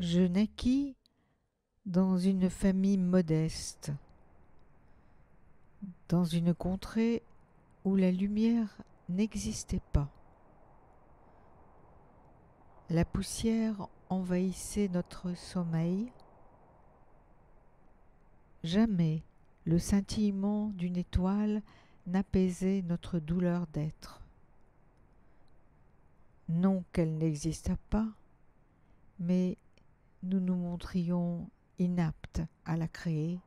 Je naquis dans une famille modeste, dans une contrée où la lumière n'existait pas. La poussière envahissait notre sommeil. Jamais le scintillement d'une étoile n'apaisait notre douleur d'être. Non qu'elle n'existât pas, mais nous nous montrions inaptes à la créer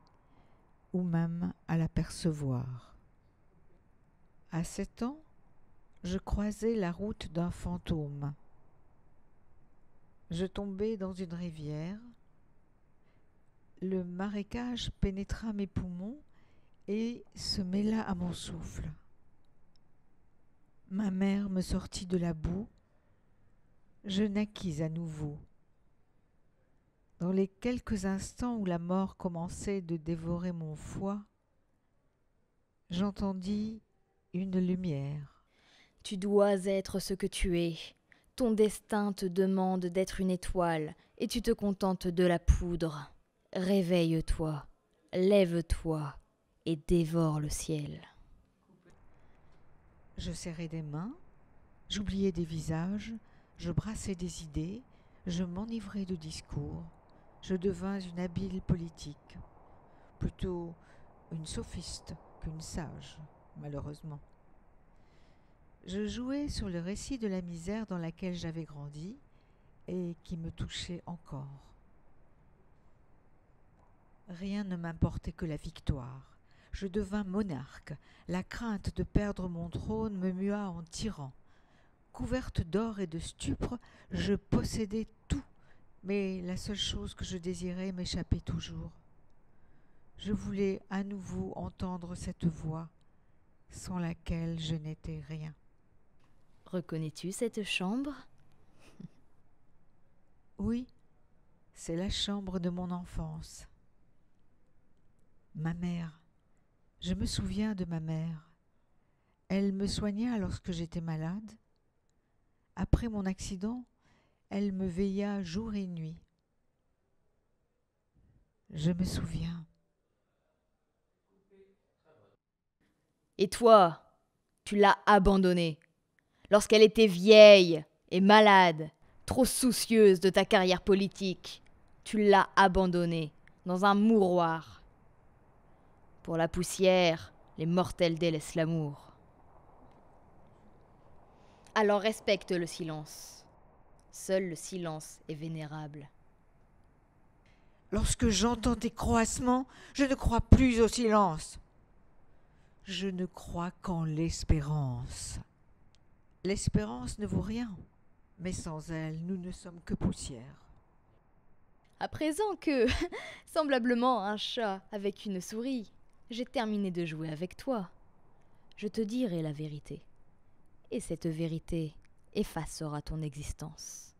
ou même à la percevoir. À 7 ans, je croisai la route d'un fantôme. Je tombai dans une rivière. Le marécage pénétra mes poumons et se mêla à mon souffle. Ma mère me sortit de la boue. Je naquis à nouveau. Dans les quelques instants où la mort commençait de dévorer mon foie, j'entendis une lumière. Tu dois être ce que tu es. Ton destin te demande d'être une étoile et tu te contentes de la poudre. Réveille-toi, lève-toi et dévore le ciel. Je serrai des mains, j'oubliai des visages, je brassai des idées, je m'enivrai de discours, je devins une habile politique, plutôt une sophiste qu'une sage, malheureusement. Je jouais sur le récit de la misère dans laquelle j'avais grandi et qui me touchait encore. Rien ne m'importait que la victoire. Je devins monarque. La crainte de perdre mon trône me mua en tyran. Couverte d'or et de stupre, je possédais tout, mais la seule chose que je désirais m'échappait toujours. Je voulais à nouveau entendre cette voix, sans laquelle je n'étais rien. Reconnais-tu cette chambre ? Oui, c'est la chambre de mon enfance. Ma mère, je me souviens de ma mère. Elle me soigna lorsque j'étais malade. Après mon accident, elle me veilla jour et nuit. Je me souviens. Et toi, tu l'as abandonnée. Lorsqu'elle était vieille et malade, trop soucieuse de ta carrière politique, tu l'as abandonnée dans un mouroir. Pour la poussière, les mortels délaissent l'amour. Alors respecte le silence. Seul le silence est vénérable. Lorsque j'entends tes croassements, je ne crois plus au silence. Je ne crois qu'en l'espérance. L'espérance ne vaut rien, mais sans elle, nous ne sommes que poussière. À présent que, semblablement un chat avec une souris, j'ai terminé de jouer avec toi, je te dirai la vérité. Et cette vérité effacera ton existence.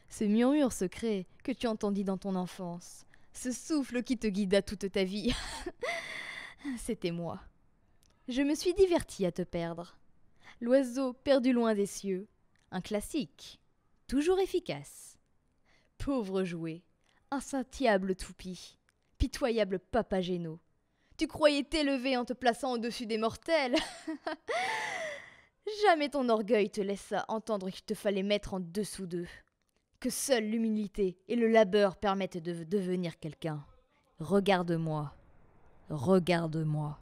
Ce murmure secret que tu entendis dans ton enfance, ce souffle qui te guida toute ta vie, c'était moi. Je me suis divertie à te perdre. L'oiseau perdu loin des cieux, un classique, toujours efficace. Pauvre jouet, insatiable toupie, pitoyable Papagéno. Tu croyais t'élever en te plaçant au-dessus des mortels. Jamais ton orgueil te laissa entendre qu'il te fallait mettre en dessous d'eux. Que seule l'humilité et le labeur permettent de devenir quelqu'un. Regarde-moi, regarde-moi.